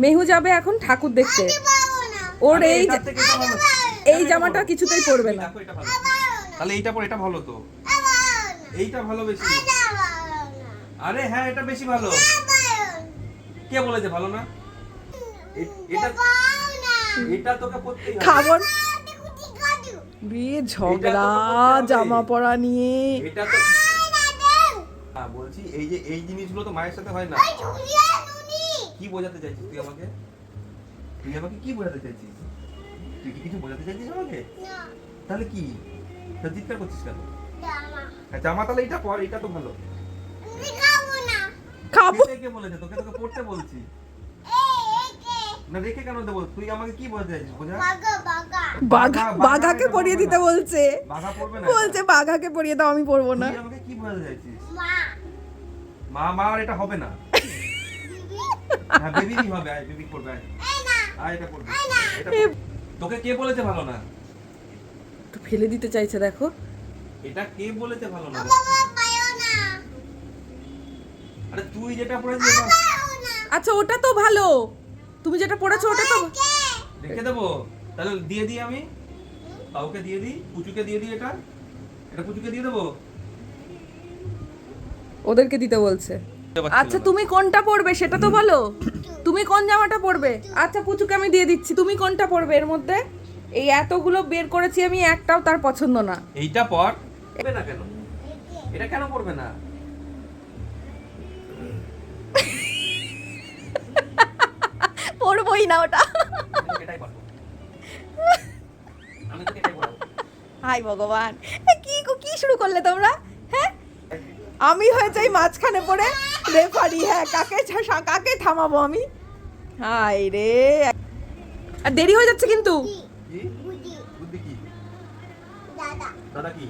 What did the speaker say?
মেহু যাবে এখন ঠাকুর দেখতে। ওর এই জামাটা কিছুতেই পরবে না। তাহলে এইটা পর, এটা ভালো তো, এইটা ভালো বেশি। আরে হ্যাঁ, এটা বেশি ভালো। কে বলেছে ভালো না? এটা এটা তোকে পরতেই হবে। খাবো বিয়ে ঝগড়া জামা পরা নিয়ে। এটা তো হ্যাঁ বলছি, এই যে এই জিনিসগুলো তো মায়ের সাথে হয় না। কি বোঝাতে চাইছিস তুই আমাকে? তুই আমাকে কি বোঝাতে চাইছিস? তুই কি কিছু বোঝাতে চাইছিস আমাকে? তাহলে কি চিৎকার করছিস কেন? জামা তাহলে এটা পর, এটা তো ভালো। খাবো। কে বলেছে তোকে? তোকে পড়তে বলছি না, রেখে কেন দেবো? তুই আমাকে কি বোঝাতে চাইছিস? বোঝা বাঘাকে পরিয়ে দিতে বলছে। বাঘা পড়বে না, বলছে বাঘাকে পরিয়ে দাও, আমি পরবো না। তুই আমাকে কি বোঝাতে চাইছিস? মা মা আর এটা হবে না। হ্যাঁ বেবি হবে, আয় বেবি পড়বে, আয় আয় এটা পড়বে, এটা পড়বে। তোকে কে বলেছে ভালো না? তো ফেলে দিতে চাইছে দেখো। এটা কে বলেছে ভালো না? আরে তুই যেটা পড়েছিস এটা আচ্ছা ওটা তো ভালো, তুমি যেটা পড়েছো ওটা তো। রেখে দেবো তাহলে, দিয়ে দিই আমি কাউকে, দিয়ে দিই পুচুকে, দিয়ে দিই এটা, এটা পুচুকে দিয়ে দেবো। ওদেরকে দিতে বলছে। আচ্ছা তুমি কোনটা পরবে সেটা তো বলো, তুমি কোন জামাটা পরবে? আচ্ছা পুচুকে আমি দিয়ে দিচ্ছি, তুমি কোনটা পরবে এর মধ্যে? এই এতগুলো বের করেছি আমি, একটাও তার পছন্দ না। এইটা পর পড়বে না কেন? এটা কেন পড়বে না? পরবই না ওটা। এটাই পড়বো আমি, তোকে এটাই পড়াবো। হাই ভগবান, কি কি শুরু করলে তোমরা? হ্যাঁ আমি হয়ে যাই মাঝখানে পড়ে রেফারি। হ্যাঁ কাকে থামাবো আমি? হাই রে, আর দেরি হয়ে যাচ্ছে কিন্তু। কি বুদ্ধি কি? দাদা কি?